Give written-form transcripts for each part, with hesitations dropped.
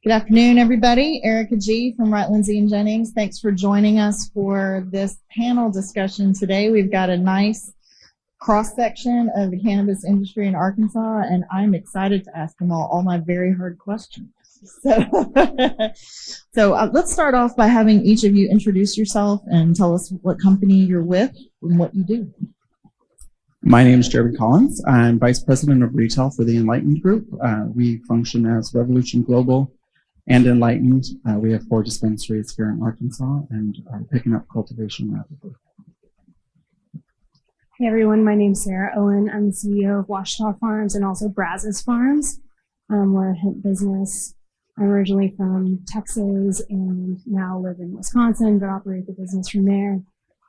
Good afternoon, everybody. Erika G. from Wright, Lindsay & Jennings. Thanks for joining us for this panel discussion today. We've got a nice cross-section of the cannabis industry in Arkansas, and I'm excited to ask them all my very hard questions. So let's start off by having each of you introduce yourself and tell us what company you're with and what you do. My name is Jeremy Collins. I'm Vice President of Retail for the Enlightened Group. We function as Revolution Global and Enlightened. We have 4 dispensaries here in Arkansas and are picking up cultivation rapidly. Hey everyone, my name's Sarah Owen. I'm the CEO of Ouachita Farms and also Brazos Farms. We're a hemp business. I'm originally from Texas and now live in Wisconsin, but operate the business from there.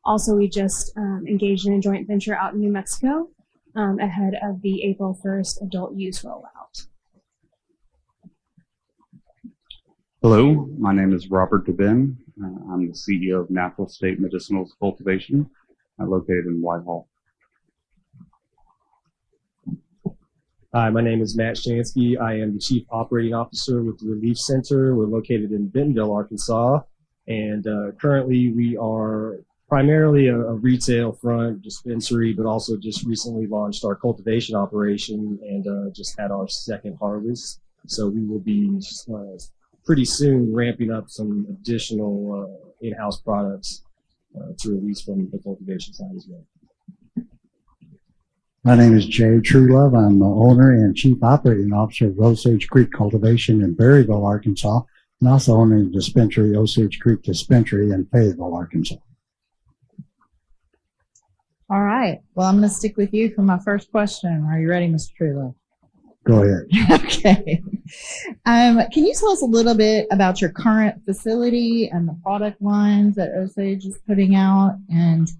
Also, we just engaged in a joint venture out in New Mexico ahead of the April 1st adult use rollout. Hello, my name is Robert DeBen. I'm the CEO of Natural State Medicinals Cultivation, located in Whitehall. Hi, my name is Matt Shansky. I am the Chief Operating Officer with the ReLeaf Center. We're located in Bentonville, Arkansas, and currently we are primarily a retail front dispensary, but also just recently launched our cultivation operation and just had our second harvest. So we will be pretty soon ramping up some additional in-house products to release from the cultivation side as well. My name is Jay Truelove. I'm the owner and Chief Operating Officer of Osage Creek Cultivation in Berryville, Arkansas, and also owning the dispensary, Osage Creek Dispensary in Fayetteville, Arkansas. All right. Well, I'm going to stick with you for my first question. Are you ready, Mr. Truelove? Go ahead. Okay. Can you tell us a little bit about your current facility and the product lines that Osage is putting out? And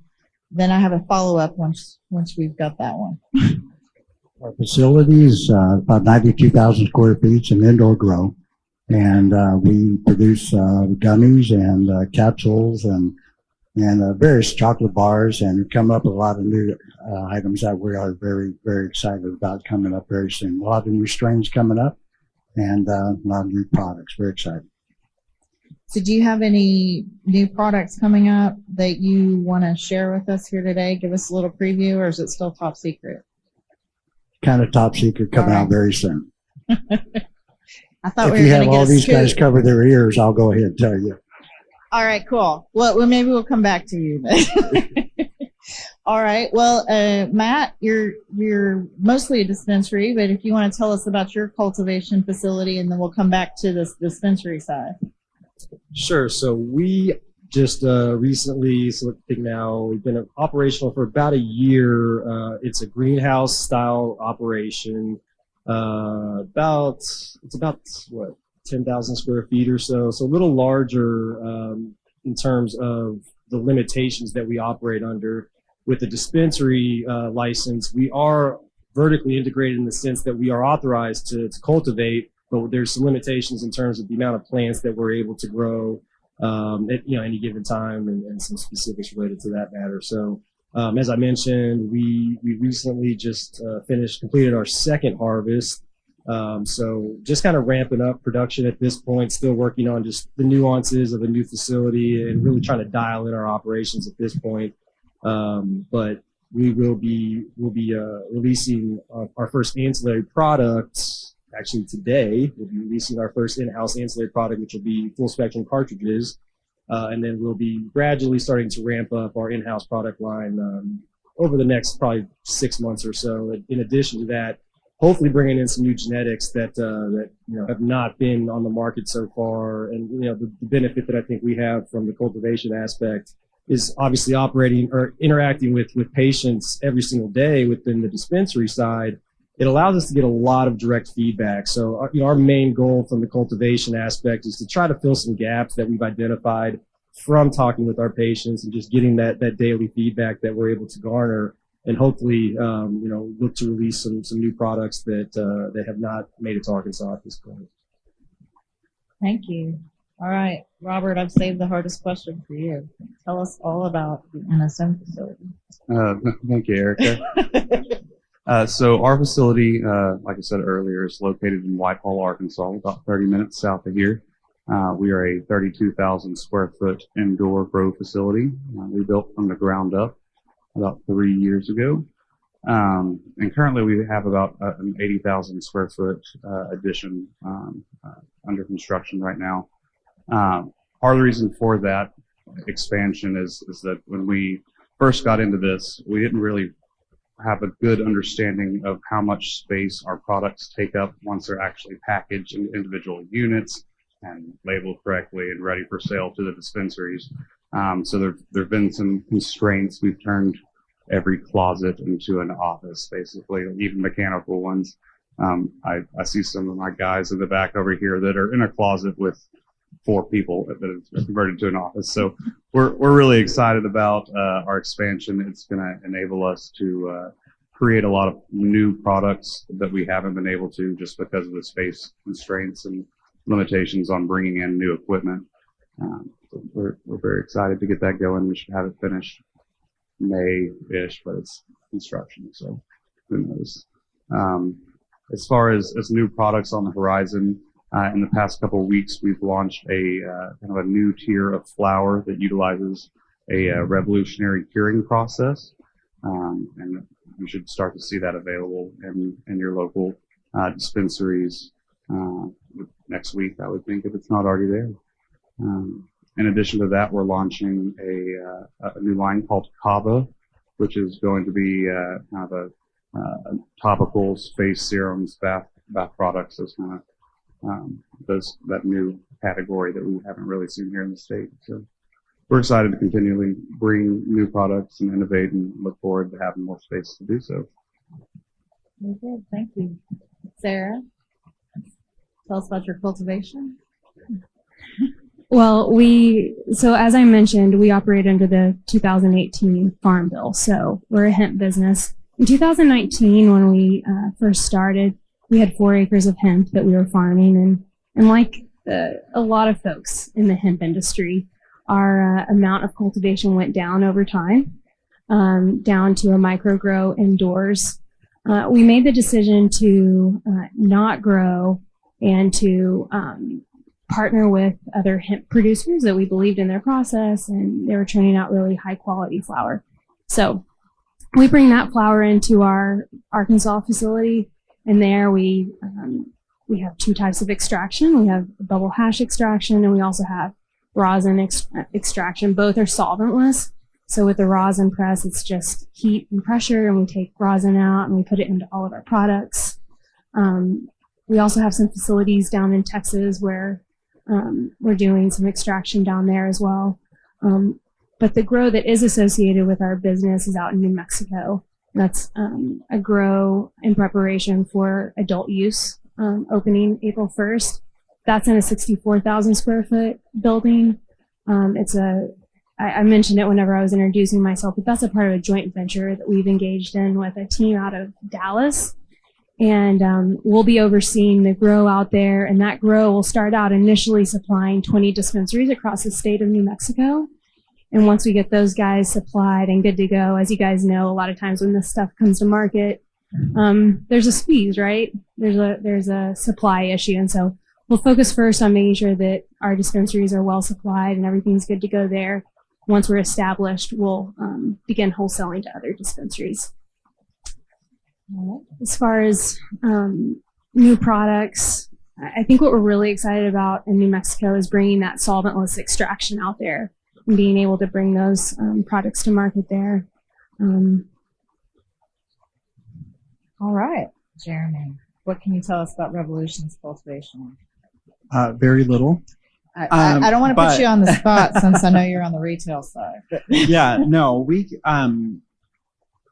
then I have a follow-up once we've got that one. Our facility is about 92,000 square feet. It's an indoor grow. And we produce gummies and capsules and various chocolate bars, and come up with a lot of new items that we are very, very excited about coming up very soon. A lot of new strains coming up and a lot of new products. Very excited. So do you have any new products coming up that you want to share with us here today? Give us a little preview, or is it still top secret? Kind of top secret, coming out very soon. I thought if we were you going have to get all a these scoop. guys cover their ears, I'll go ahead and tell you. All right, cool. Well, maybe we'll come back to you then. All right. Well, Matt, you're mostly a dispensary, but if you want to tell us about your cultivation facility, and then we'll come back to this dispensary side. Sure. So we just recently, so I think now we've been operational for about a year. It's a greenhouse style operation. It's about what, 10,000 square feet or so. So a little larger in terms of the limitations that we operate under. With the dispensary license, we are vertically integrated in the sense that we are authorized to cultivate, but there's some limitations in terms of the amount of plants that we're able to grow at any given time, and some specifics related to that matter. So as I mentioned, we recently just completed our second harvest. So just kind of ramping up production at this point, still working on just the nuances of a new facility and really trying to dial in our operations at this point. But we'll be releasing our first ancillary product. Actually, today we'll be releasing our first in-house ancillary product, which will be full spectrum cartridges, and then we'll be gradually starting to ramp up our in-house product line over the next probably 6 months or so. In addition to that, hopefully bringing in some new genetics that have not been on the market so far. And the benefit that I think we have from the cultivation aspect is obviously operating or interacting with patients every single day within the dispensary side. It allows us to get a lot of direct feedback. So our main goal from the cultivation aspect is to try to fill some gaps that we've identified from talking with our patients and just getting that daily feedback that we're able to garner, and hopefully look to release some new products that have not made it to Arkansas at this point. Thank you. All right, Robert, I've saved the hardest question for you. Tell us all about the Nsm facility. Thank you, Erika. So our facility, like I said earlier, is located in Whitehall, Arkansas, about 30 minutes south of here. We are a 32,000 square foot indoor grow facility. We built from the ground up about 3 years ago. And currently we have about an 80,000 square foot addition under construction right now. Part of the reason for that expansion is that when we first got into this, we didn't really have a good understanding of how much space our products take up once they're actually packaged in individual units and labeled correctly and ready for sale to the dispensaries. So there have been some constraints. We've turned every closet into an office, basically, even mechanical ones. I see some of my guys in the back over here that are in a closet with 4 people that it's converted to an office. So we're really excited about our expansion. It's going to enable us to create a lot of new products that we haven't been able to just because of the space constraints and limitations on bringing in new equipment. So we're very excited to get that going. We should have it finished May-ish, but it's construction, so who knows. As far as new products on the horizon, in the past couple of weeks, we've launched a kind of a new tier of flower that utilizes a revolutionary curing process, and you should start to see that available in your local dispensaries next week, I would think, if it's not already there. In addition to that, we're launching a new line called Kava, which is going to be kind of a topicals, face serums, bath products, those kind of that new category that we haven't really seen here in the state. So we're excited to continually bring new products and innovate, and look forward to having more space to do so. Very good. Thank you. Sarah, tell us about your cultivation. Well, so as I mentioned, we operate under the 2018 Farm Bill. So we're a hemp business. In 2019, when we first started, we had 4 acres of hemp that we were farming. And like a lot of folks in the hemp industry, our amount of cultivation went down over time, down to a micro grow indoors. We made the decision to not grow and to partner with other hemp producers that we believed in their process, and they were turning out really high quality flower. So we bring that flower into our Arkansas facility, and there we have 2 types of extraction. We have bubble hash extraction, and we also have rosin extraction. Both are solventless. So with the rosin press, it's just heat and pressure, and we take rosin out and we put it into all of our products. We also have some facilities down in Texas where we're doing some extraction down there as well. But the grow that is associated with our business is out in New Mexico. That's a grow in preparation for adult use, opening April 1st. That's in a 64,000 square foot building. I mentioned it whenever I was introducing myself, but that's a part of a joint venture that we've engaged in with a team out of Dallas. And we'll be overseeing the grow out there, and that grow will start out initially supplying 20 dispensaries across the state of New Mexico. And once we get those guys supplied and good to go, as you guys know, a lot of times when this stuff comes to market, there's a squeeze, right? There's a supply issue. And so we'll focus first on making sure that our dispensaries are well supplied and everything's good to go there. Once we're established, we'll begin wholesaling to other dispensaries. As far as new products, I think what we're really excited about in New Mexico is bringing that solventless extraction out there and being able to bring those products to market there. All right, Jeremy, what can you tell us about Revolution's cultivation? Very little. I don't want to put you on the spot since I know you're on the retail side. But. Yeah, no,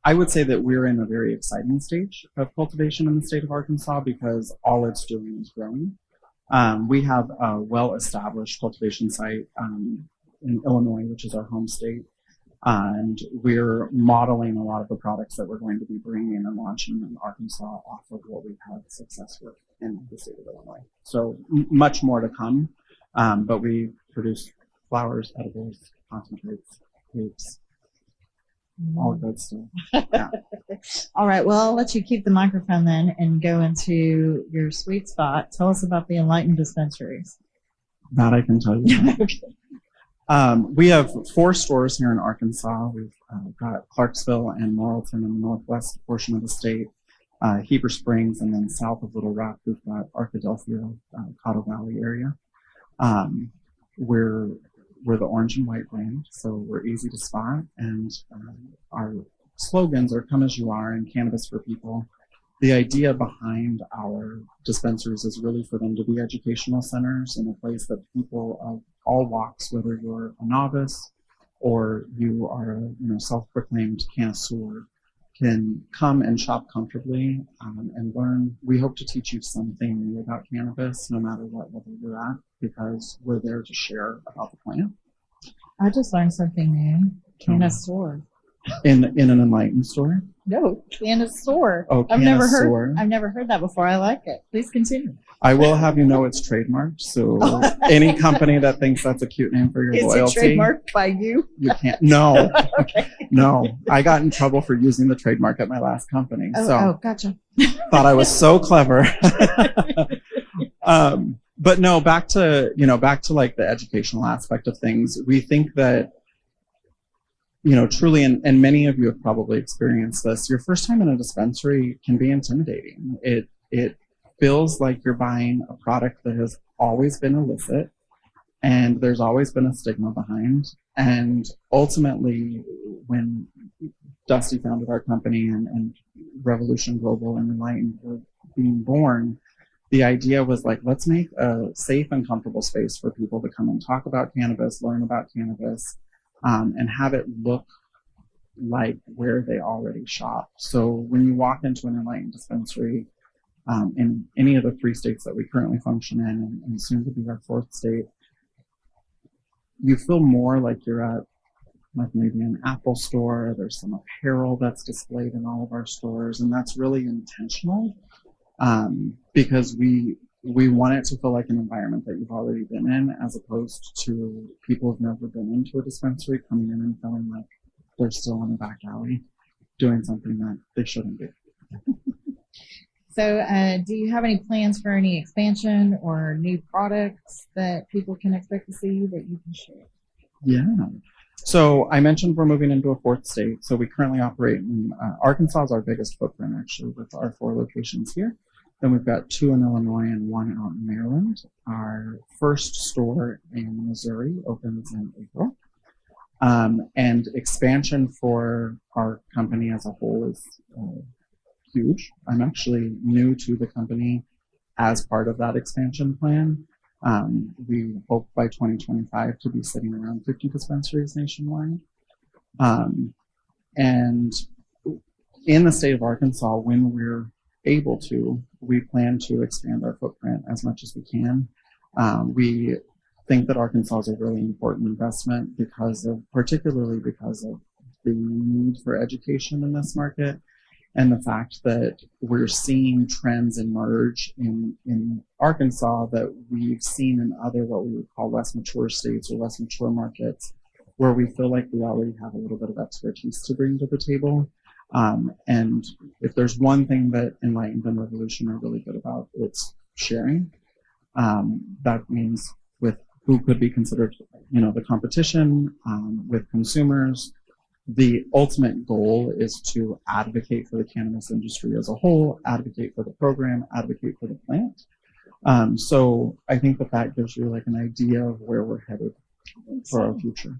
I would say that we're in a very exciting stage of cultivation in the state of Arkansas because all it's doing is growing. We have a well-established cultivation site in Illinois, which is our home state, and we're modeling a lot of the products that we're going to be bringing and launching in Arkansas off of what we've had success with in the state of Illinois. So much more to come, but we produce flowers, edibles, concentrates, vapes. all good stuff. Yeah. All right. Well, I'll let you keep the microphone then and go into your sweet spot. Tell us about the Enlightened dispensaries. That I can tell you. Okay. We have 4 stores here in Arkansas. We've got Clarksville and Morrilton in the northwest portion of the state, Heber Springs, and then south of Little Rock, we've got Arkadelphia, Cottle Valley area. We're the orange and white brand, so we're easy to spot, and our slogans are "Come as you are" and "Cannabis for people." The idea behind our dispensaries is really for them to be educational centers and a place that people of all walks, whether you're a novice or you are a self-proclaimed connoisseur, can come and shop comfortably and learn. We hope to teach you something new about cannabis, no matter what level you're at, because we're there to share about the plant. I just learned something new. Connoisseur. In an Enlightened store. No, connoisseur. Oh, I've never connoisseur. heard that before. I like it. Please continue. I will have you know it's trademarked, so any company that thinks that's a cute name for your Is loyalty, it trademarked by you? you can't. No, Okay. no. I got in trouble for using the trademark at my last company, so Gotcha. thought I was so clever. But no, back to like the educational aspect of things. We think that, truly, and many of you have probably experienced this, your first time in a dispensary can be intimidating. It feels like you're buying a product that has always been illicit, and there's always been a stigma behind. And ultimately, when Dusty founded our company and Revolution Global and Enlightened were being born, the idea was like, let's make a safe and comfortable space for people to come and talk about cannabis, learn about cannabis, and have it look like where they already shop. So when you walk into an Enlightened dispensary in any of the 3 states that we currently function in, and soon to be our 4th state, you feel more like you're at like maybe an Apple store. There's some apparel that's displayed in all of our stores, and that's really intentional because we want it to feel like an environment that you've already been in, as opposed to people who've never been into a dispensary coming in and feeling like they're still in a back alley doing something that they shouldn't be. So, do you have any plans for any expansion or new products that people can expect to see that you can share? Yeah. So I mentioned we're moving into a 4th state. So we currently operate in Arkansas is our biggest footprint, actually, with our 4 locations here. Then we've got 2 in Illinois and 1 out in Maryland. Our first store in Missouri opens in April. And expansion for our company as a whole is huge. I'm actually new to the company as part of that expansion plan. We hope by 2025 to be sitting around 50 dispensaries nationwide. And in the state of Arkansas, when we're able to, we plan to expand our footprint as much as we can. We think that Arkansas is a really important investment particularly because of the need for education in this market, and the fact that we're seeing trends emerge in Arkansas that we've seen in other what we would call less mature states or less mature markets, where we feel like we already have a little bit of expertise to bring to the table. And if there's one thing that Enlightened and Revolution are really good about, it's sharing. That means with who could be considered, the competition, with consumers. The ultimate goal is to advocate for the cannabis industry as a whole, advocate for the program, advocate for the plant. So I think that gives you like an idea of where we're headed for our future.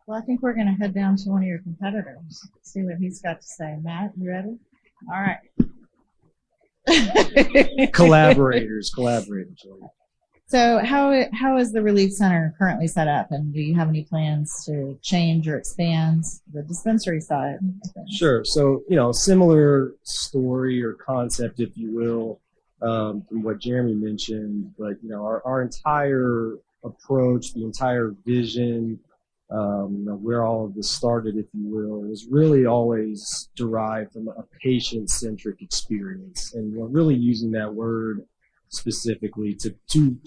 Well, I think we're going to head down to one of your competitors, see what he's got to say. Matt, you ready? All right. Collaborators. So how is the ReLeaf Center currently set up, and do you have any plans to change or expand the dispensary side? Sure. So, similar story or concept, if you will, from what Jeremy mentioned, but, our entire approach, the entire vision, where all of this started, if you will, was really always derived from a patient-centric experience. And we're really using that word specifically to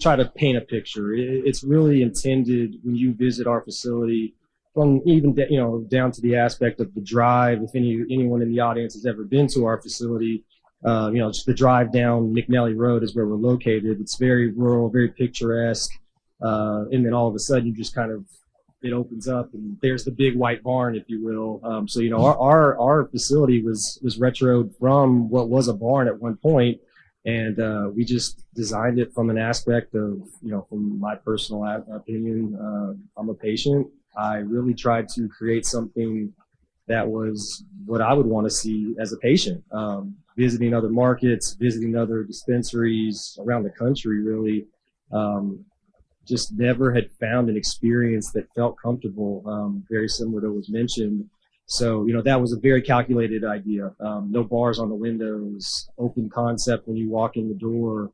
try to paint a picture. It's really intended when you visit our facility from even down to the aspect of the drive. If anyone in the audience has ever been to our facility, just the drive down McNally Road is where we're located. It's very rural, very picturesque, and then all of a sudden you just kind of, it opens up and there's the big white barn, if you will. So our facility was retroed from what was a barn at one point, and we just designed it from an aspect of, from my personal opinion, I'm a patient. I really tried to create something that was what I would want to see as a patient. Visiting other markets, visiting other dispensaries around the country, really, just never had found an experience that felt comfortable, very similar to what was mentioned. So, that was a very calculated idea. No bars on the windows, open concept when you walk in the door,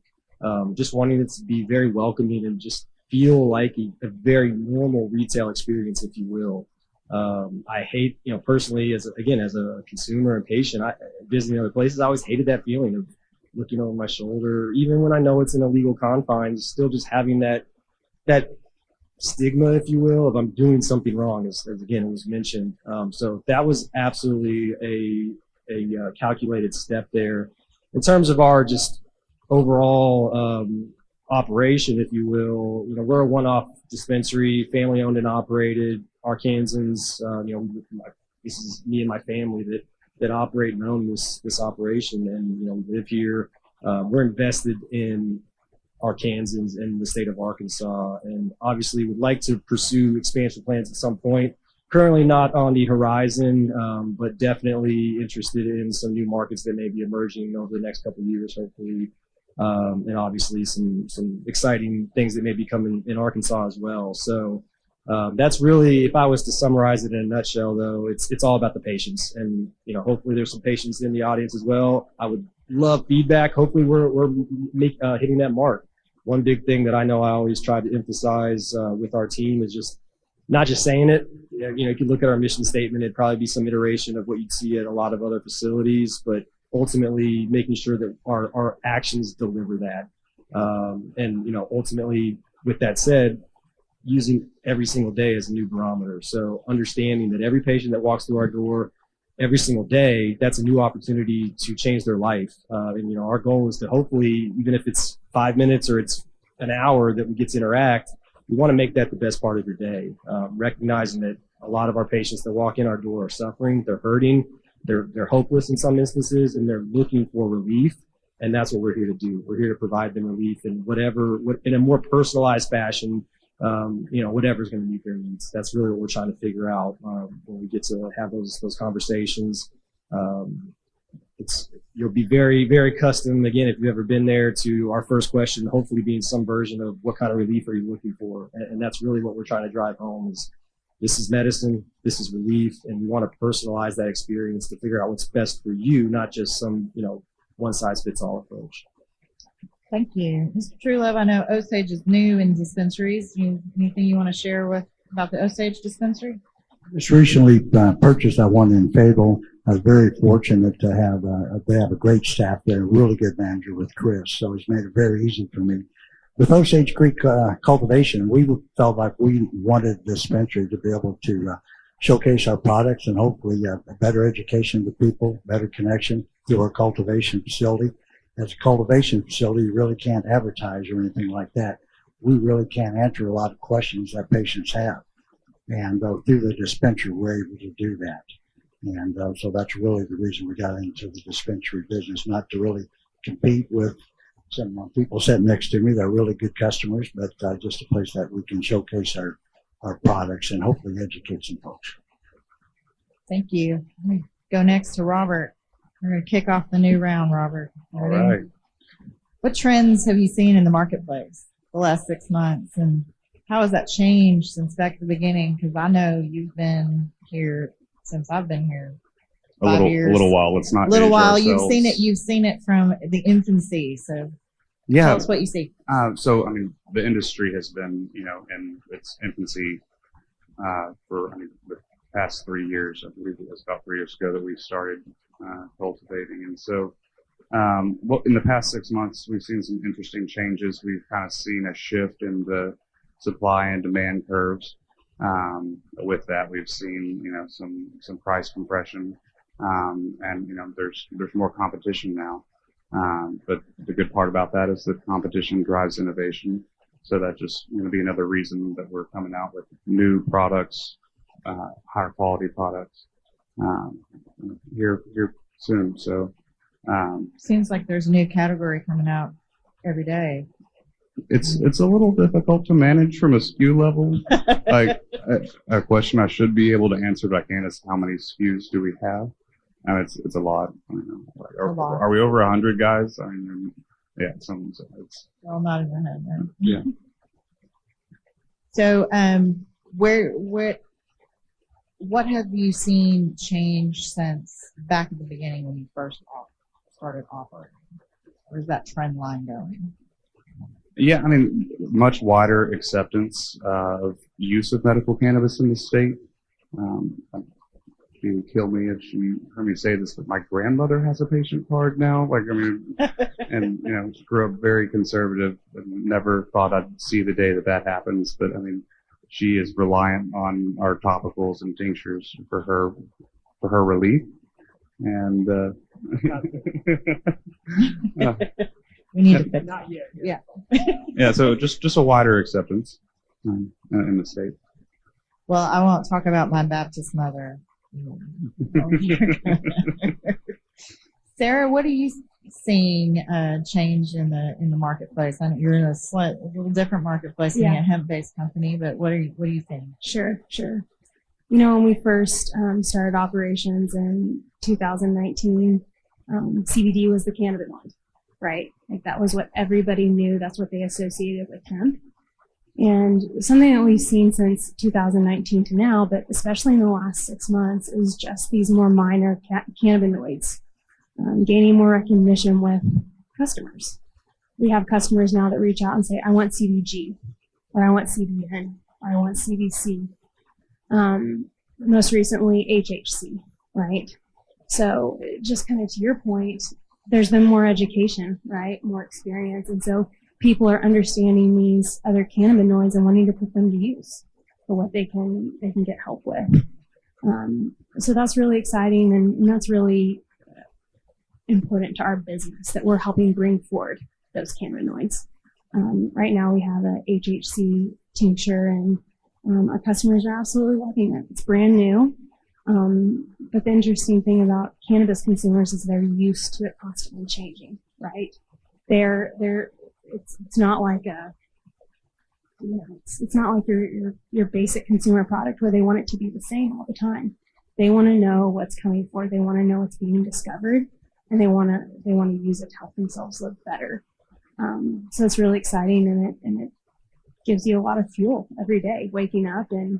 just wanting it to be very welcoming and just feel like a very normal retail experience, if you will. I hate, personally, as a consumer and patient, visiting other places, I always hated that feeling of looking over my shoulder, even when I know it's in illegal confines, still just having that stigma, if you will, of I'm doing something wrong, as again, it was mentioned. So that was absolutely a calculated step there. In terms of our just overall operation, if you will, we're a one-off dispensary, family-owned and operated. Arkansans, this is me and my family that operate and own this operation, and we live here. We're invested in Arkansans and the state of Arkansas, and obviously would like to pursue expansion plans at some point. Currently not on the horizon, but definitely interested in some new markets that may be emerging over the next couple of years, hopefully. And obviously some exciting things that may be coming in Arkansas as well. So that's really, if I was to summarize it in a nutshell, though, it's all about the patients, and hopefully there's some patients in the audience as well. I would love feedback. Hopefully we're hitting that mark. One big thing that I know I always try to emphasize with our team is just not just saying it. You can look at our mission statement. It'd probably be some iteration of what you'd see at a lot of other facilities, but ultimately making sure that our actions deliver that. And ultimately, with that said, using every single day as a new barometer. So understanding that every patient that walks through our door every single day, that's a new opportunity to change their life. And our goal is to hopefully, even if it's 5 minutes or it's an hour that we get to interact, we want to make that the best part of your day. Recognizing that a lot of our patients that walk in our door are suffering, they're hurting, they're hopeless in some instances, and they're looking for relief. And that's what we're here to do. We're here to provide them relief in in a more personalized fashion. Whatever's going to meet their needs. That's really what we're trying to figure out when we get to have those conversations. You'll be very, very accustomed, again, if you've ever been there, to our first question, hopefully being some version of what kind of relief are you looking for? And that's really what we're trying to drive home is this is medicine, this is relief, and we want to personalize that experience to figure out what's best for you, not just some, one-size-fits-all approach. Thank you. Mr. Truelove, I know Osage is new in dispensaries. Anything you want to share about the Osage dispensary? Just recently purchased that one in Fayetteville. I was very fortunate to have, they have a great staff there, a really good manager with Chris, so it's made it very easy for me. With Osage Creek Cultivation, we felt like we wanted the dispensary to be able to showcase our products and hopefully a better education to people, better connection through our cultivation facility. As a cultivation facility, you really can't advertise or anything like that. We really can't answer a lot of questions that patients have. And through the dispensary, we're able to do that. And so that's really the reason we got into the dispensary business, not to really compete with some people sitting next to me. They're really good customers, but just a place that we can showcase our products and hopefully educate some folks. Thank you. Go next to Robert. We're going to kick off the new round, Robert. All right. What trends have you seen in the marketplace the last 6 months, and how has that changed since back at the beginning? Because I know you've been here since I've been here. 5 years. A little while. Let's not. A little age while. ourselves. You've seen it from the infancy. So yeah. Tell us what you see. So the industry has been, in its infancy for the past 3 years. I believe it was about 3 years ago that we started cultivating, and so in the past 6 months we've seen some interesting changes. We've kind of seen a shift in the supply and demand curves. With that, we've seen, some price compression, and, there's more competition now. But the good part about that is that competition drives innovation. So that's just going to be another reason that we're coming out with new products, higher quality products, here soon. So, Seems like there's a new category coming out every day. it's a little difficult to manage from a SKU level. Like a question I should be able to answer, but I can't, is how many SKUs do we have? And it's a lot. A lot. Are we over 100 guys? I mean, yeah, so it's Well, not in your head, right? yeah. So, what have you seen change since back at the beginning when you first started operating? Where's that trend line going? Yeah, I mean, much wider acceptance of use of medical cannabis in the state. She would kill me if she heard me say this, but my grandmother has a patient card now. Like, I mean, and she grew up very conservative and never thought I'd see the day that happens. But I mean, she is reliant on our topicals and tinctures for her relief. And We need to fix Not yet. Yeah. yeah, so just a wider acceptance in the state. Well, I won't talk about my Baptist mother. Sarah, what are you seeing change in the marketplace? I know you're in a little different marketplace than a hemp-based company, but what are you seeing? Sure. When we first started operations in 2019, CBD was the cannabinoid, right? Like that was what everybody knew. That's what they associated with hemp. And something that we've seen since 2019 to now, but especially in the last 6 months, is just these more minor cannabinoids gaining more recognition with customers. We have customers now that reach out and say, I want CBG, or I want CBN, or I want CBC. Most recently, HHC, right? So just kind of to your point, there's been more education, right? More experience. And so people are understanding these other cannabinoids and wanting to put them to use for what they can get help with. So that's really exciting, and that's really important to our business that we're helping bring forward those cannabinoids. Right now we have a HHC tincture, and our customers are absolutely loving it. It's brand new. But the interesting thing about cannabis consumers is they're used to it constantly changing, right? It's not like it's not like your basic consumer product where they want it to be the same all the time. They want to know what's coming forward. They want to know what's being discovered, and they want to use it to help themselves live better. So it's really exciting, and it gives you a lot of fuel every day, waking up and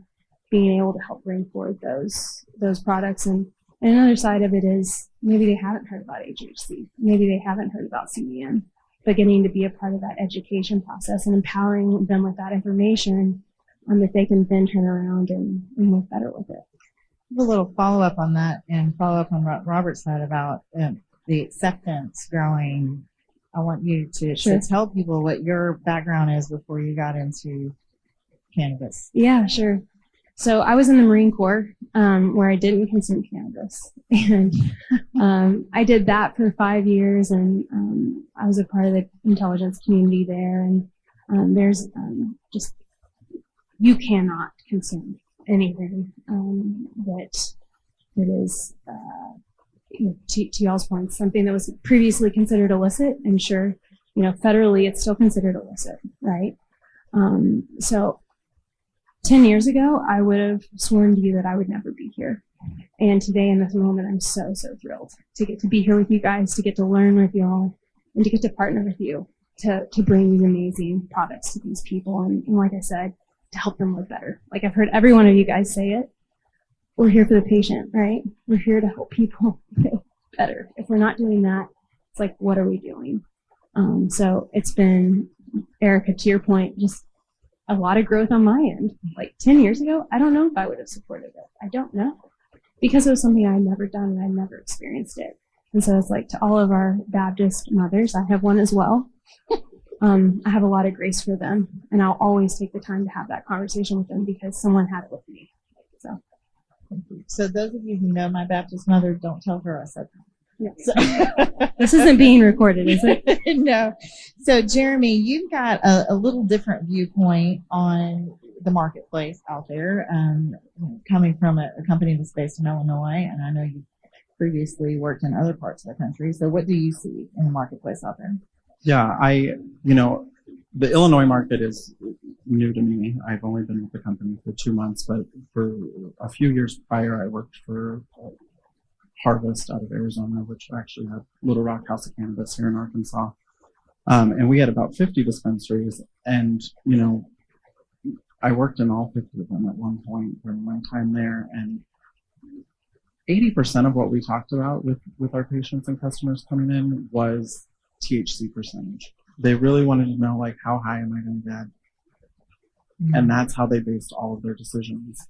being able to help bring forward those products. And another side of it is maybe they haven't heard about HHC, maybe they haven't heard about CBN, but getting to be a part of that education process and empowering them with that information that they can then turn around and live better with it. A little follow-up on that, and follow-up on what Robert said about the acceptance growing. I want you to tell people what your background is before you got into cannabis. Yeah, sure. So I was in the Marine Corps, where I didn't consume cannabis, and I did that for 5 years, and I was a part of the intelligence community there. And there's just, you cannot consume anything that is, to y'all's point, something that was previously considered illicit. And sure, federally it's still considered illicit, right? So 10 years ago, I would have sworn to you that I would never be here. And today, in this moment, I'm so thrilled to get to be here with you guys, to get to learn with y'all, and to get to partner with you to bring these amazing products to these people. And like I said, to help them live better. Like I've heard every one of you guys say it. We're here for the patient, right? We're here to help people live better. If we're not doing that, it's like, what are we doing? So it's been, Erika, to your point, just a lot of growth on my end. Like 10 years ago, I don't know if I would have supported it. I don't know. Because it was something I had never done and I never experienced it. And so it's like, to all of our Baptist mothers, I have one as well. I have a lot of grace for them, and I'll always take the time to have that conversation with them because someone had it with me. So, So those of you who know my Baptist mother, don't tell her I said that. yeah. This isn't being recorded, is it? No. So Jeremy, you've got a little different viewpoint on the marketplace out there, coming from a company that's based in Illinois, and I know you previously worked in other parts of the country. So what do you see in the marketplace out there? Yeah, the Illinois market is new to me. I've only been with the company for 2 months, but for a few years prior, I worked for Harvest out of Arizona, which actually had Little Rock House of Cannabis here in Arkansas. And we had about 50 dispensaries. And, I worked in all 50 of them at one point during my time there. And 80% of what we talked about with our patients and customers coming in was THC percentage. They really wanted to know, like, how high am I going to get? Mm-hmm. And that's how they based all of their decisions.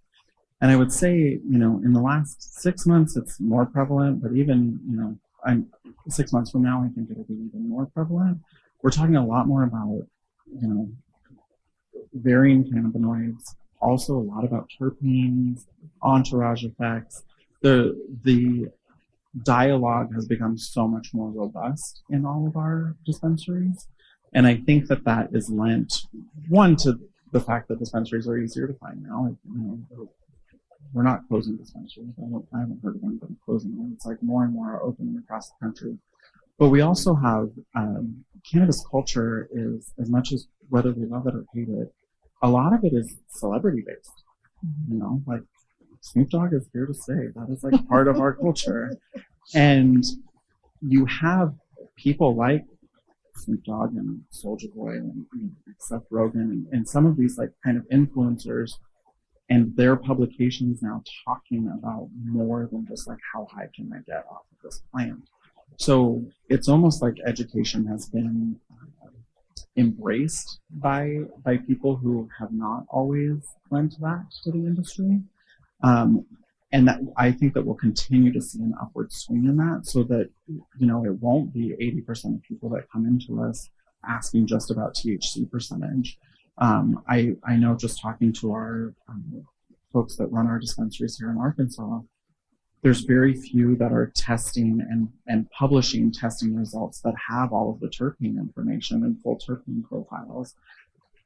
And I would say, in the last 6 months, it's more prevalent, but even, I'm 6 months from now, I think it'll be even more prevalent. We're talking a lot more about, varying cannabinoids, also a lot about terpenes, entourage effects. The dialogue has become so much more robust in all of our dispensaries. And I think that is lent, one, to the fact that dispensaries are easier to find now. We're not closing dispensaries. I haven't heard of anybody closing them. It's like more and more are opening across the country. But we also have cannabis culture is, as much as whether we love it or hate it, a lot of it is celebrity based. Like Snoop Dogg is here to stay. That is like part of our culture. And you have people like Snoop Dogg and Soulja Boy and Seth Rogen and some of these like kind of influencers and their publications now talking about more than just like how high can I get off of this plant. So it's almost like education has been embraced by people who have not always lent that to the industry. And that I think that we'll continue to see an upward swing in that so that, it won't be 80% of people that come into us asking just about THC percentage. I know just talking to our folks that run our dispensaries here in Arkansas, there's very few that are testing and publishing testing results that have all of the terpene information and full terpene profiles.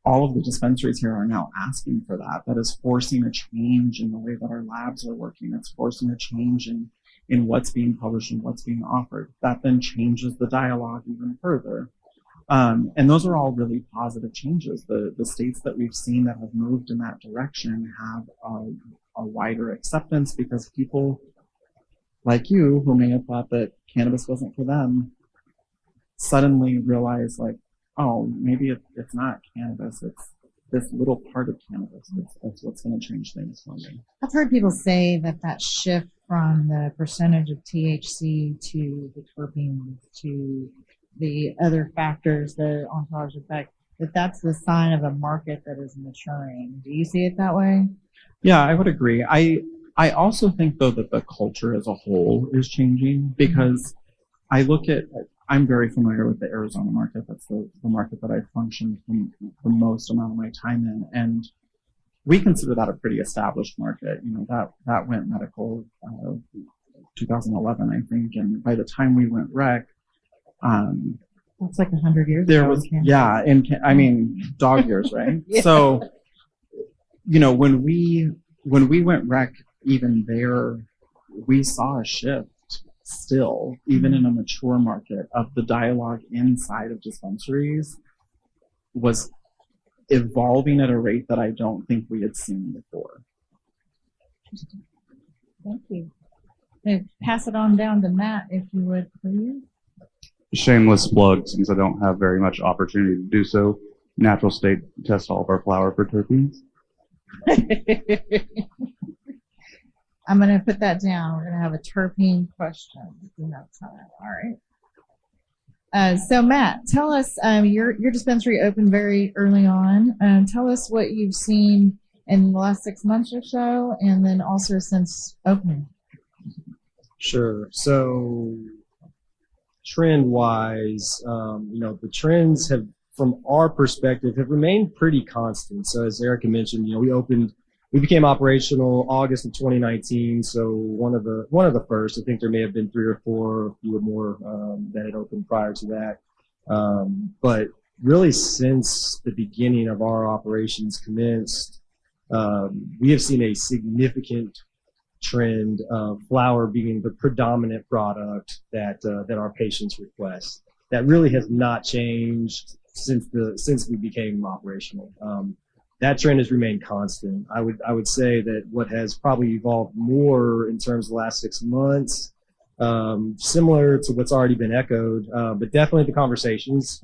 All of the dispensaries here are now asking for that. That is forcing a change in the way that our labs are working. It's forcing a change in what's being published and what's being offered. That then changes the dialogue even further. And those are all really positive changes. The states that we've seen that have moved in that direction have a wider acceptance because people like you, who may have thought that cannabis wasn't for them, suddenly realize like, oh, maybe it's not cannabis. It's this little part of cannabis. That's what's going to change things for me. I've heard people say that shift from the percentage of THC to the terpenes to the other factors, the entourage effect, that's the sign of a market that is maturing. Do you see it that way? Yeah, I would agree. I also think, though, that the culture as a whole is changing because I'm very familiar with the Arizona market. That's the market that I functioned the most amount of my time in. And we consider that a pretty established market. That went medical 2011, I think. And by the time we went rec, that's like 100 years there ago. Was, yeah, dog years, right? Yeah. So, when we went rec, even there, we saw a shift still, even in a mature market, of the dialogue inside of dispensaries was evolving at a rate that I don't think we had seen before. Thank you. And pass it on down to Matt, if you would, please. Shameless plug, since I don't have very much opportunity to do so. Natural State tests all of our flower for terpenes. I'm going to put that down. We're going to have a terpene question. If you have time. All right. So Matt, tell us, your dispensary opened very early on. Tell us what you've seen in the last 6 months or so, and then also since opening. Sure. So trend-wise, the trends have from our perspective, have remained pretty constant. So as Erika mentioned, we became operational August of 2019. So one of the first. I think there may have been 3 or 4, few or more that had opened prior to that. But really, since the beginning of our operations commenced, we have seen a significant trend of flower being the predominant product that our patients request. That really has not changed since we became operational. That trend has remained constant. I would say that what has probably evolved more in terms of the last 6 months, similar to what's already been echoed, but definitely the conversations.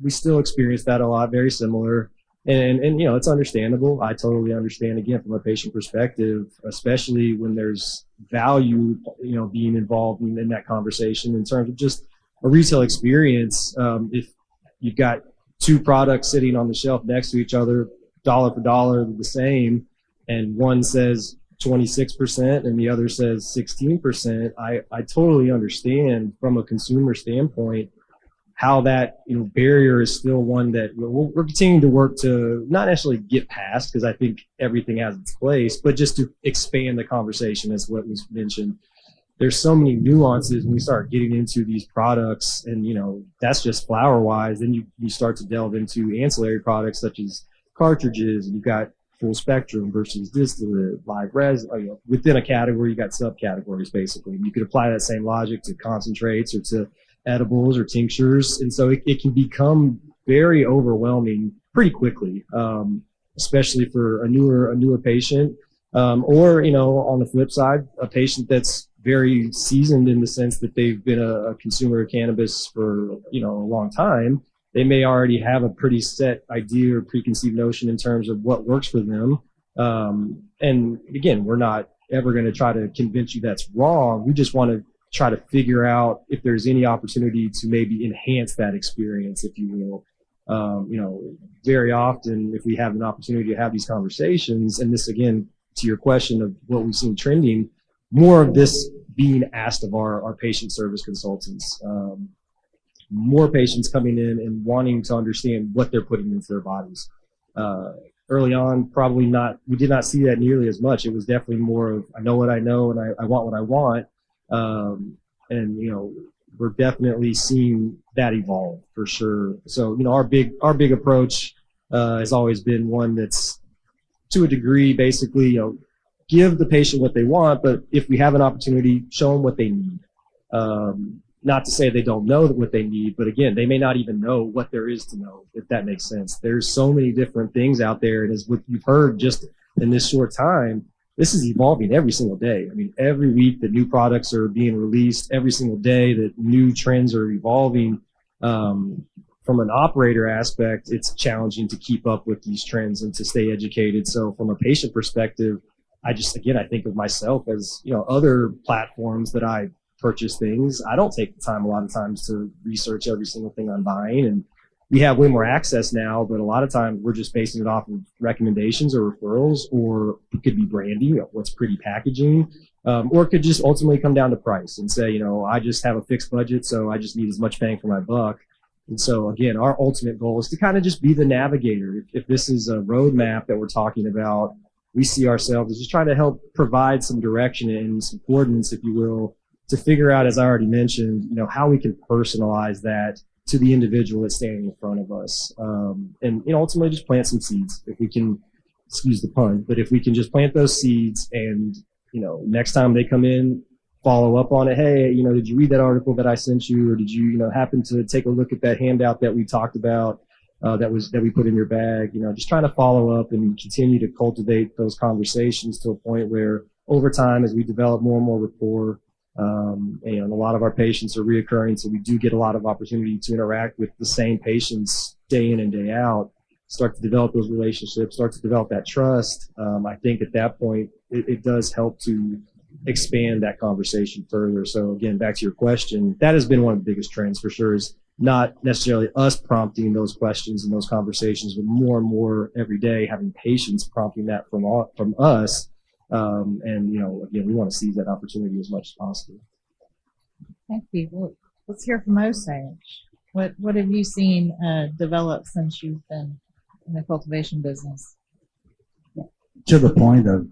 We still experience that a lot, very similar. And it's understandable. I totally understand, again, from a patient perspective, especially when there's value, being involved in that conversation in terms of just a retail experience. If you've got 2 products sitting on the shelf next to each other, dollar for dollar, the same, and one says 26% and the other says 16%, I totally understand from a consumer standpoint how that barrier is still one that we're continuing to work to not necessarily get past, because I think everything has its place, but just to expand the conversation, as what was mentioned. There's so many nuances when we start getting into these products, and that's just flower wise. Then you start to delve into ancillary products such as cartridges, and you've got full spectrum versus distillate, live resin. Within a category, you got subcategories basically. You could apply that same logic to concentrates or to edibles or tinctures, and so it can become very overwhelming pretty quickly, especially for a newer patient, or on the flip side, a patient that's very seasoned in the sense that they've been a consumer of cannabis for a long time. They may already have a pretty set idea or preconceived notion in terms of what works for them. And again, we're not ever going to try to convince you that's wrong. We just want to try to figure out if there's any opportunity to maybe enhance that experience, if you will. Very often, if we have an opportunity to have these conversations, and this, again, to your question of what we've seen trending, more of this being asked of our patient service consultants. More patients coming in and wanting to understand what they're putting into their bodies. Early on, probably not. We did not see that nearly as much. It was definitely more of, I know what I know and I want what I want. And we're definitely seeing that evolve for sure. So our big approach has always been one that's, to a degree, basically give the patient what they want, but if we have an opportunity, show them what they need. Not to say they don't know what they need, but again, they may not even know what there is to know, if that makes sense. There's so many different things out there, and as what you've heard just in this short time, this is evolving every single day. I mean, every week that new products are being released, every single day that new trends are evolving. From an operator aspect, it's challenging to keep up with these trends and to stay educated. So from a patient perspective, I think of myself as, other platforms that I purchase things. I don't take the time a lot of times to research every single thing I'm buying, and we have way more access now, but a lot of times we're just basing it off of recommendations or referrals, or it could be branding, what's pretty packaging, or it could just ultimately come down to price and say, I just have a fixed budget, so I just need as much bang for my buck. And so again, our ultimate goal is to kind of just be the navigator. If this is a roadmap that we're talking about, we see ourselves as just trying to help provide some direction and some coordinates, if you will, to figure out, as I already mentioned, how we can personalize that to the individual that's standing in front of us. And ultimately just plant some seeds. If we can, excuse the pun, but if we can just plant those seeds and, next time they come in, follow up on it. Hey, did you read that article that I sent you? Or did you, happen to take a look at that handout that we talked about, that we put in your bag? Just trying to follow up and continue to cultivate those conversations to a point where over time, as we develop more and more rapport, and a lot of our patients are reoccurring, so we do get a lot of opportunity to interact with the same patients day in and day out, start to develop those relationships, start to develop that trust. I think at that point, it does help to expand that conversation further. So again, back to your question, that has been one of the biggest trends for sure, is not necessarily us prompting those questions and those conversations, but more and more every day having patients prompting that from us. And again, we want to seize that opportunity as much as possible. Thank you. Well, let's hear from Osage. What have you seen develop since you've been in the cultivation business? To the point of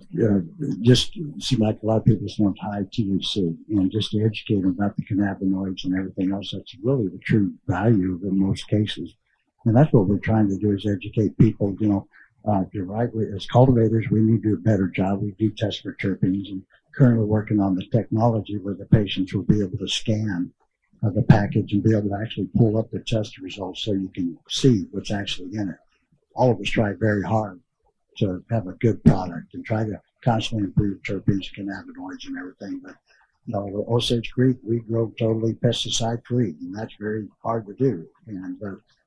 just seem like a lot of people smoke high THC, and just to educate them about the cannabinoids and everything else, that's really the true value in most cases. And that's what we're trying to do, is educate people. You're right. As cultivators, we need to do a better job. We do test for terpenes, and currently working on the technology where the patients will be able to scan the package and be able to actually pull up the test results so you can see what's actually in it. All of us try very hard to have a good product and try to constantly improve terpenes and cannabinoids and everything. But the Osage Creek, we grow totally pesticide free, and that's very hard to do. And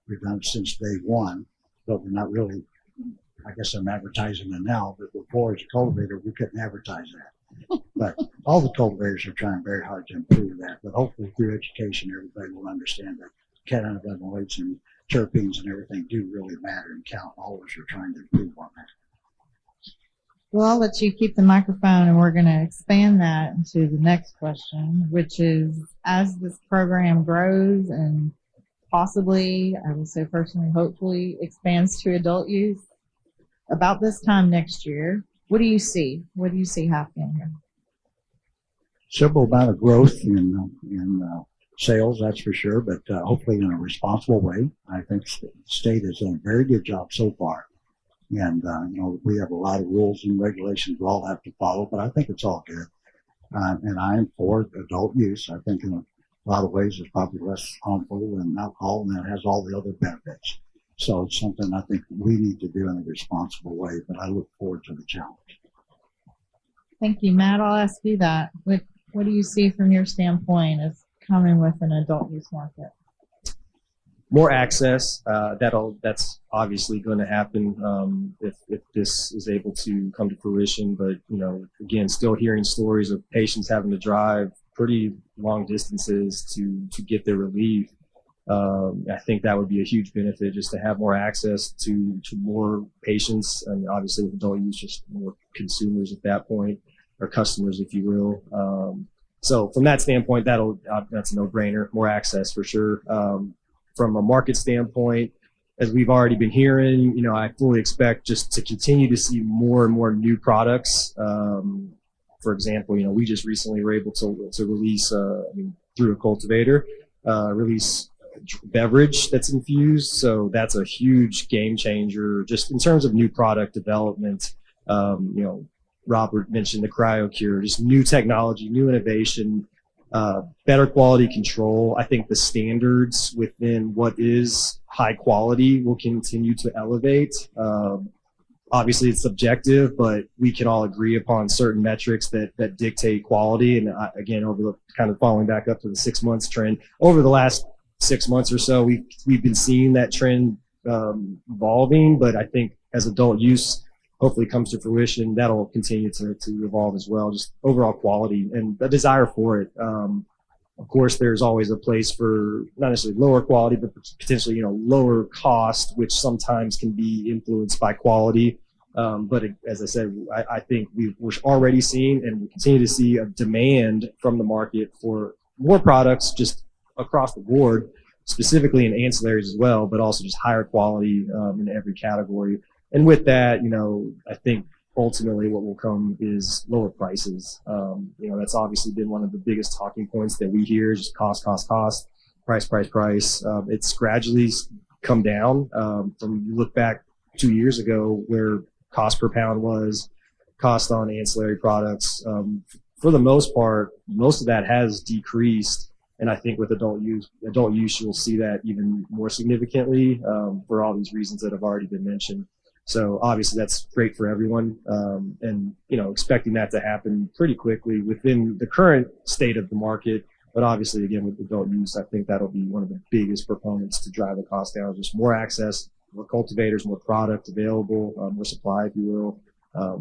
we've done it since day one, but we're not really, I guess I'm advertising it now, but before as a cultivator, we couldn't advertise that. But all the cultivators are trying very hard to improve that. But hopefully through education, everybody will understand that cannabinoids and terpenes and everything do really matter and count. All of us are trying to improve on that. Well, I'll let you keep the microphone, and we're going to expand that into the next question, which is, as this program grows and possibly, I would say personally, hopefully expands to adult use about this time next year, what do you see? What do you see happening here? Simple amount of growth in sales, that's for sure, but hopefully in a responsible way. I think the state has done a very good job so far. And, we have a lot of rules and regulations we all have to follow, but I think it's all good. And I am for adult use. I think in a lot of ways it's probably less harmful than alcohol, and it has all the other benefits. So it's something I think we need to do in a responsible way, but I look forward to the challenge. Thank you, Matt. I'll ask you that. What do you see from your standpoint as coming with an adult use market? More access. That's obviously going to happen if this is able to come to fruition. But again, still hearing stories of patients having to drive pretty long distances to get their relief. I think that would be a huge benefit, just to have more access to more patients, and obviously with adult use, just more consumers at that point, or customers, if you will. So from that standpoint, that's a no-brainer. More access for sure. From a market standpoint, as we've already been hearing, I fully expect just to continue to see more and more new products. For example, we just recently were able to release through a cultivator, release beverage that's infused. So that's a huge game changer just in terms of new product development. Robert mentioned the CryoCure, just new technology, new innovation, better quality control. I think the standards within what is high quality will continue to elevate. Obviously it's subjective, but we can all agree upon certain metrics that dictate quality. And again, over the kind of following back up to the 6 months trend, over the last 6 months or so, we've been seeing that trend evolving. But I think as adult use hopefully comes to fruition, that'll continue to evolve as well. Just overall quality and the desire for it. Of course, there's always a place for not necessarily lower quality, but potentially lower cost, which sometimes can be influenced by quality. But as I said, I think we're already seeing and we continue to see a demand from the market for more products just across the board, specifically in ancillaries as well, but also just higher quality in every category. And with that, I think ultimately what will come is lower prices. That's obviously been one of the biggest talking points that we hear, just cost, price. It's gradually come down from, you look back 2 years ago where cost per pound was, cost on ancillary products. For the most part, most of that has decreased. And I think with adult use, you'll see that even more significantly for all these reasons that have already been mentioned. So obviously that's great for everyone, and expecting that to happen pretty quickly within the current state of the market. But obviously, again, with adult use, I think that'll be one of the biggest proponents to drive the cost down. Just more access, more cultivators, more product available, more supply, if you will. I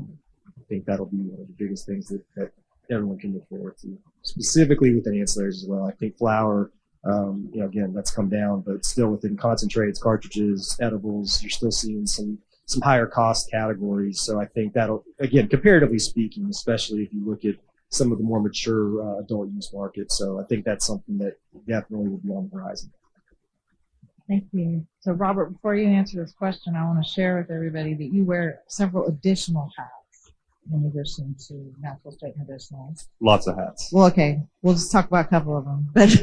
think that'll be one of the biggest things that everyone can look forward to. Specifically within ancillaries as well. I think flower, again, that's come down, but still within concentrates, cartridges, edibles, you're still seeing some higher cost categories. So I think that'll, again, comparatively speaking, especially if you look at some of the more mature adult use markets. So I think that's something that definitely will be on the horizon. Thank you. So, Robert, before you answer this question, I want to share with everybody that you wear several additional hats in addition to natural state medicinals. Lots of hats. Well, okay, we'll just talk about a couple of them. But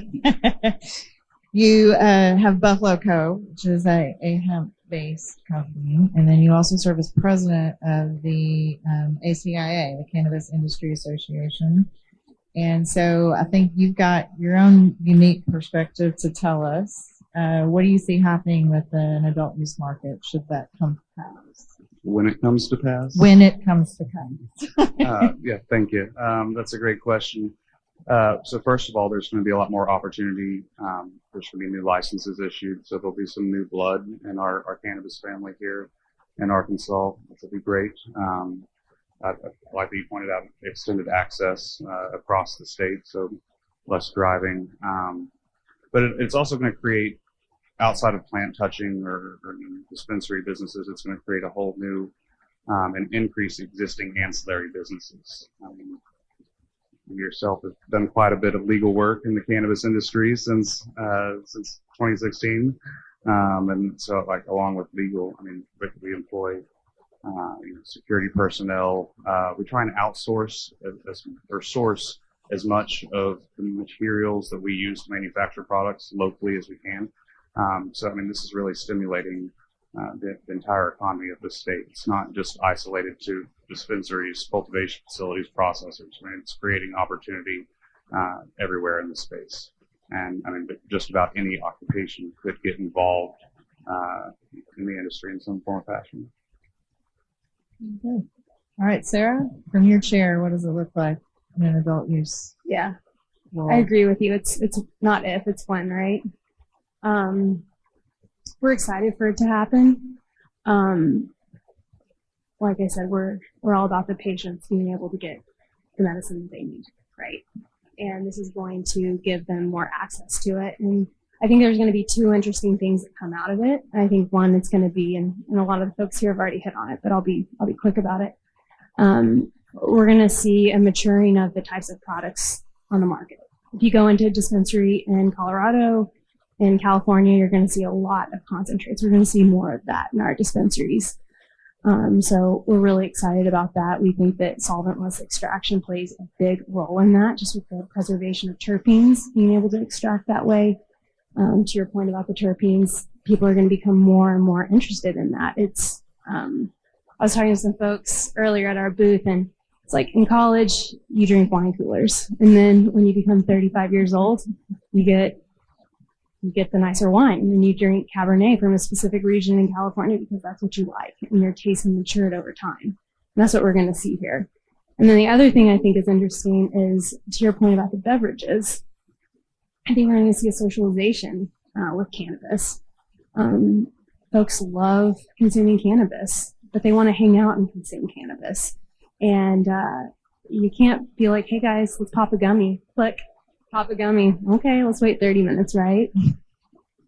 you have Buffalo Co., which is a hemp-based company, and then you also serve as president of the ACIA, the Cannabis Industry Association. And so I think you've got your own unique perspective to tell us. What do you see happening with an adult use market should that come to pass? When it comes to pass? When it comes to pass. Yeah, thank you. That's a great question. So first of all, there's going to be a lot more opportunity. There's going to be new licenses issued, so there'll be some new blood in our cannabis family here in Arkansas, which will be great. Like you pointed out, extended access across the state, so less driving. But it's also going to create, outside of plant touching or dispensary businesses, it's going to create a whole new and increase existing ancillary businesses. You yourself have done quite a bit of legal work in the cannabis industry since 2016, and so like along with legal, I mean, we employ security personnel. We try and outsource or source as much of the materials that we use to manufacture products locally as we can. So, I mean, this is really stimulating the entire economy of the state. It's not just isolated to dispensaries, cultivation facilities, processors. I mean, it's creating opportunity everywhere in the space. And I mean, just about any occupation could get involved in the industry in some form or fashion. Good. All right, Sarah, from your chair, what does it look like in an adult use Yeah, world? I agree with you. It's not if, it's when, right? We're excited for it to happen. Like I said, we're all about the patients being able to get the medicine that they need, right? And this is going to give them more access to it. And I think there's going to be two interesting things that come out of it. I think one, it's going to be, and a lot of the folks here have already hit on it, but I'll be quick about it. We're going to see a maturing of the types of products on the market. If you go into a dispensary in Colorado, in California, you're going to see a lot of concentrates. We're going to see more of that in our dispensaries. So we're really excited about that. We think that solventless extraction plays a big role in that, just with the preservation of terpenes, being able to extract that way. To your point about the terpenes, people are going to become more and more interested in that. It's, I was talking to some folks earlier at our booth, and it's like in college, you drink wine coolers. And then when you become 35 years old, you get the nicer wine, and then you drink Cabernet from a specific region in California because that's what you like, and your taste has matured over time. And that's what we're going to see here. And then the other thing I think is interesting is, to your point about the beverages, I think we're going to see a socialization with cannabis. Folks love consuming cannabis, but they want to hang out and consume cannabis. And you can't be like, hey guys, let's pop a gummy. Click. Pop a gummy. Okay, let's wait 30 minutes, right?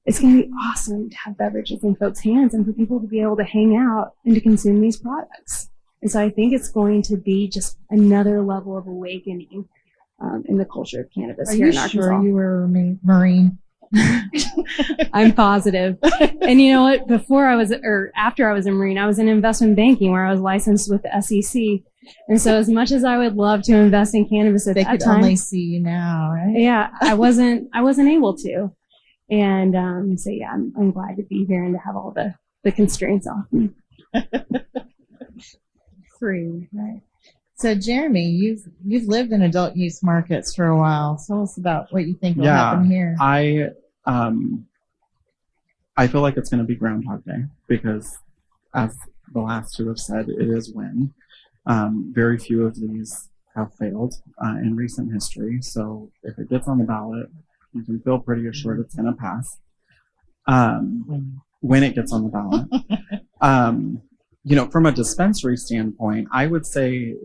It's going to be awesome to have beverages in folks' hands and for people to be able to hang out and to consume these products. And so I think it's going to be just another level of awakening in the culture of cannabis here in Arkansas. Are you sure you were a Marine? I'm positive. And you know what? After I was a Marine, I was in investment banking where I was licensed with the SEC. And so as much as I would love to invest in cannabis at that time, they could only see you now, right? Yeah, I wasn't able to. And so yeah, I'm glad to be here and to have all the constraints off me. Free, right? So Jeremy, you've lived in adult use markets for a while. Tell us about what you think will happen here. I feel like it's going to be Groundhog Day because, as the last two have said, it is when. Very few of these have failed in recent history. So if it gets on the ballot, you can feel pretty assured it's going to pass. When it gets on the ballot. From a dispensary standpoint, I would say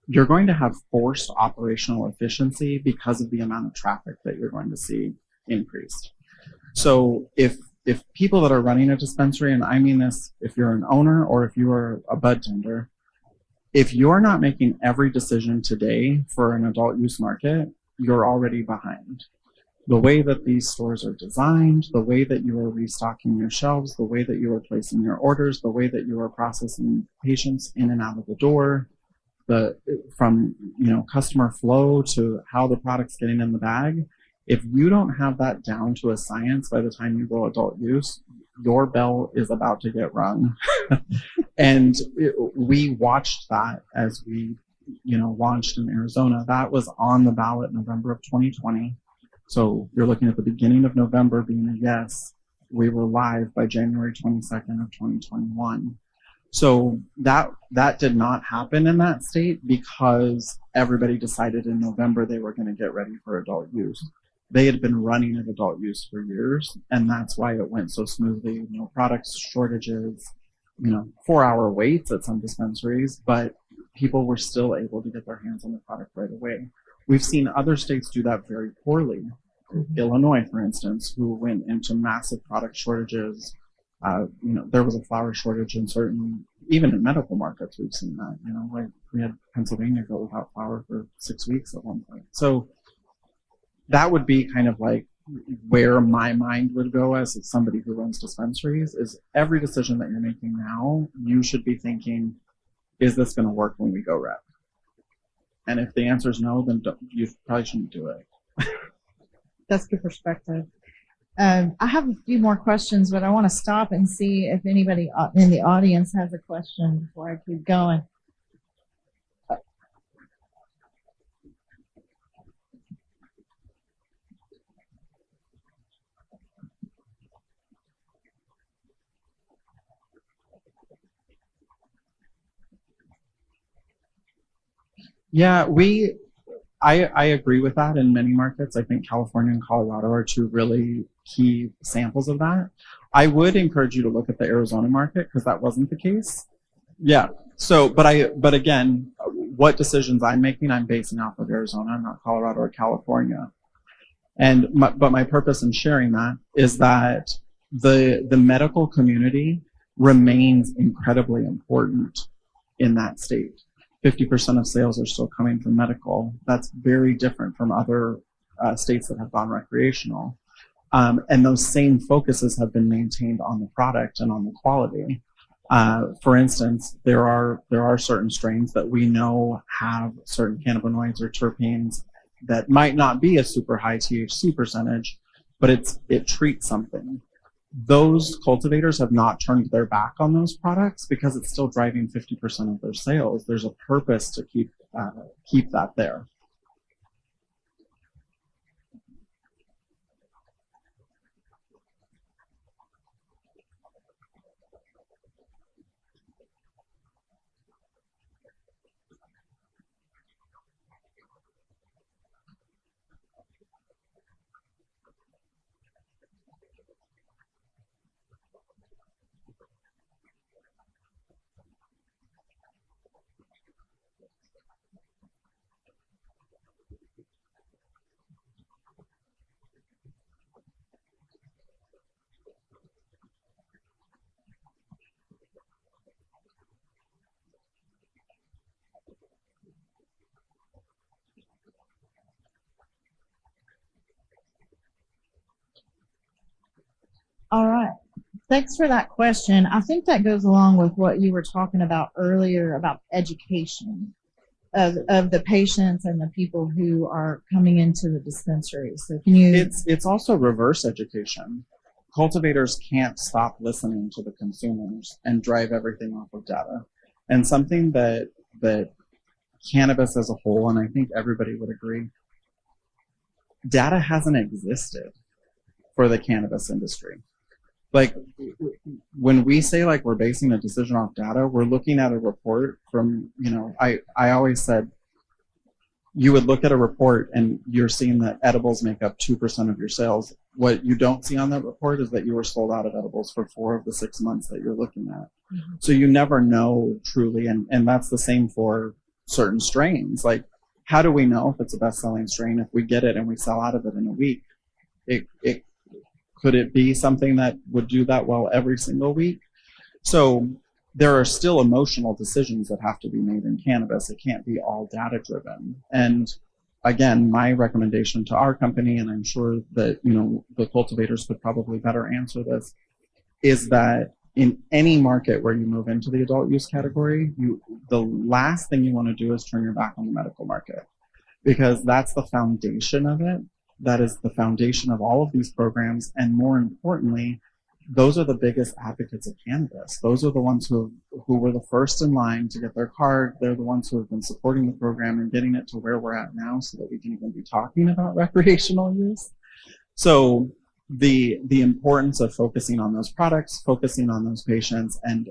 you're going to have forced operational efficiency because of the amount of traffic that you're going to see increased. So if people that are running a dispensary, and I mean this, if you're an owner or if you are a bud tender, if you're not making every decision today for an adult use market, you're already behind. The way that these stores are designed, the way that you are restocking your shelves, the way that you are placing your orders, the way that you are processing patients in and out of the door, from customer flow to how the product's getting in the bag. If you don't have that down to a science by the time you go adult use, your bell is about to get rung. And we watched that as we launched in Arizona. That was on the ballot in November of 2020. So you're looking at the beginning of November being a yes. We were live by January 22nd of 2021. So that did not happen in that state because everybody decided in November they were going to get ready for adult use. They had been running at adult use for years, and that's why it went so smoothly. Product shortages, 4-hour waits at some dispensaries, but people were still able to get their hands on the product right away. We've seen other states do that very poorly. Illinois, for instance, who went into massive product shortages. There was a flower shortage in even in medical markets, we've seen that. Like we had Pennsylvania go without flower for 6 weeks at one point. So that would be kind of like where my mind would go as somebody who runs dispensaries is every decision that you're making now, you should be thinking, is this going to work when we go rep? And if the answer is no, then you probably shouldn't do it. That's good perspective. I have a few more questions, but I want to stop and see if anybody in the audience has a question before I keep going. Yeah, I agree with that in many markets. I think California and Colorado are two really key samples of that. I would encourage you to look at the Arizona market because that wasn't the case. Yeah. So, but again, what decisions I'm making, I'm basing off of Arizona, not Colorado or California. And but my purpose in sharing that is that the medical community remains incredibly important in that state. 50% of sales are still coming from medical. That's very different from other states that have gone recreational. And those same focuses have been maintained on the product and on the quality. For instance, there are certain strains that we know have certain cannabinoids or terpenes that might not be a super high THC percentage, but it treats something. Those cultivators have not turned their back on those products because it's still driving 50% of their sales. There's a purpose to keep that there. All right. Thanks for that question. I think that goes along with what you were talking about earlier about education of the patients and the people who are coming into the dispensary. So can you? It's also reverse education. Cultivators can't stop listening to the consumers and drive everything off of data. And something that cannabis as a whole, and I think everybody would agree, data hasn't existed for the cannabis industry. Like when we say like we're basing a decision off data, we're looking at a report from, I always said you would look at a report and you're seeing that edibles make up 2% of your sales. What you don't see on that report is that you were sold out of edibles for 4 of the 6 months that you're looking at. Mm-hmm. So you never know truly. And that's the same for certain strains. Like, how do we know if it's a best-selling strain if we get it and we sell out of it in a week? Could it be something that would do that well every single week? So there are still emotional decisions that have to be made in cannabis. It can't be all data-driven. And again, my recommendation to our company, and I'm sure that, the cultivators could probably better answer this, is that in any market where you move into the adult use category, the last thing you want to do is turn your back on the medical market, because that's the foundation of it. That is the foundation of all of these programs. And more importantly, those are the biggest advocates of cannabis. Those are the ones who were the first in line to get their card. They're the ones who have been supporting the program and getting it to where we're at now so that we can even be talking about recreational use. So the importance of focusing on those products, focusing on those patients, and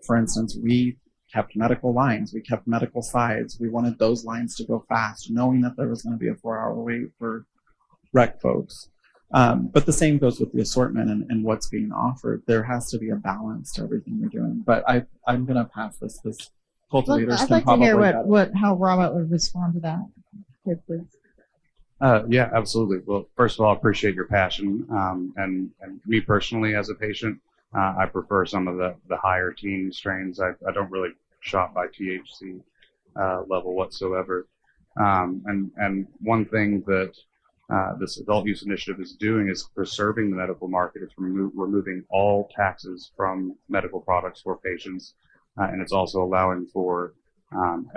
for instance, we kept medical lines, we kept medical sides. We wanted those lines to go fast, knowing that there was going to be a 4-hour wait for rec folks. But the same goes with the assortment and what's being offered. There has to be a balance to everything we're doing. But I'm going to pass this because cultivators I'd can like to probably hear how Robert would respond to that. Okay, please. Yeah, absolutely. Well, first of all, I appreciate your passion. And me personally, as a patient, I prefer some of the higher teen strains. I don't really shop by THC level whatsoever. And one thing that this adult use initiative is doing is preserving the medical market. It's removing all taxes from medical products for patients, and it's also allowing for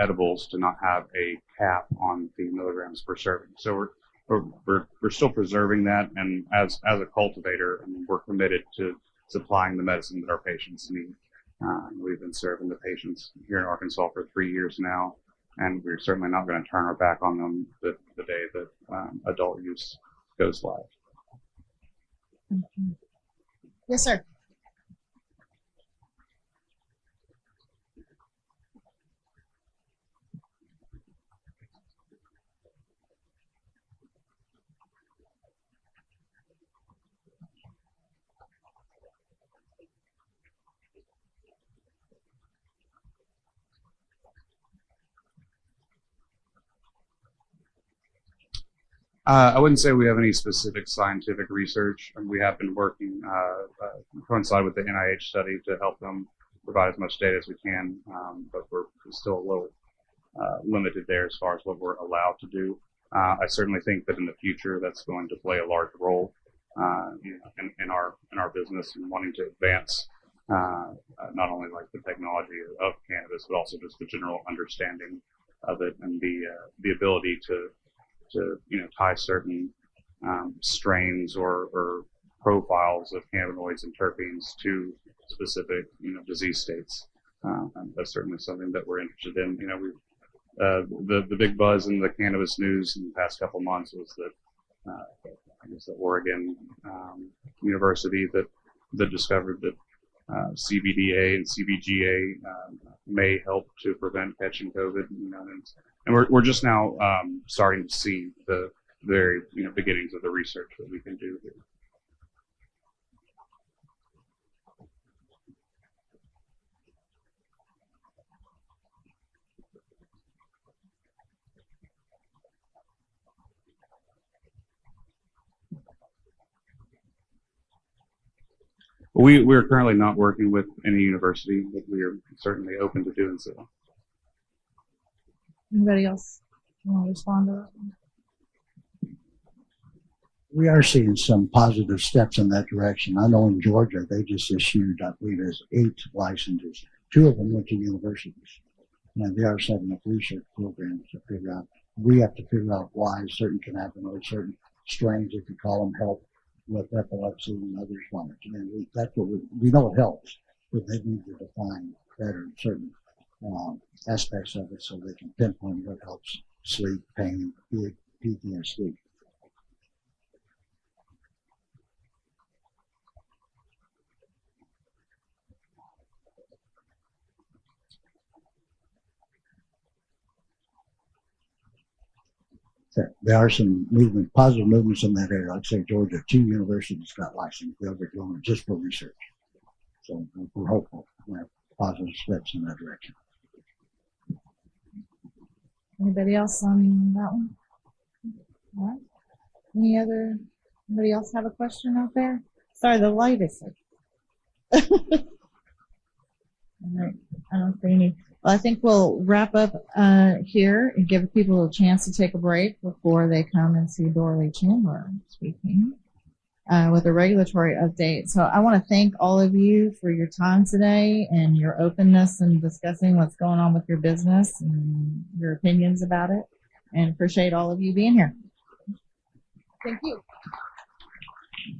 edibles to not have a cap on the milligrams per serving. So we're still preserving that, and as a cultivator, we're committed to supplying the medicine that our patients need. We've been serving the patients here in Arkansas for 3 years now, and we're certainly not going to turn our back on them the day that adult use goes live. Yes, sir. I wouldn't say we have any specific scientific research, and we have been working coincide with the NIH study to help them provide as much data as we can, but we're still a little limited there as far as what we're allowed to do. I certainly think that in the future that's going to play a large role in our business and wanting to advance not only like the technology of cannabis, but also just the general understanding of it and the ability to tie certain strains or profiles of cannabinoids and terpenes to specific disease states. And that's certainly something that we're interested in. The big buzz in the cannabis news in the past couple months was that I guess the Oregon University that discovered that CBDA and CBGA may help to prevent catching COVID. And we're just now starting to see the very beginnings of the research that we can do here. We're currently not working with any university, but we are certainly open to doing so. Anybody else want to respond to that? We are seeing some positive steps in that direction. I know in Georgia, they just issued, I believe there's 8 licenses. 2 of them went to universities. And they are setting up research programs to figure out, we have to figure out why certain cannabinoids, certain strains, if you call them, help with epilepsy and others want it. And that's what we know it helps, but they need to define better certain aspects of it so they can pinpoint what helps sleep, pain, PTSD. There are some positive movements in that area. Like say Georgia, 2 universities got licensed. They'll be doing it just for research. So we're hopeful we have positive steps in that direction. Anybody else on that one? All right. Anybody else have a question out there? Sorry, the light is like. All right. I don't see any. Well, I think we'll wrap up here and give people a chance to take a break before they come and see Dorley Chandler speaking with a regulatory update. So I want to thank all of you for your time today and your openness in discussing what's going on with your business and your opinions about it, and appreciate all of you being here. Thank you.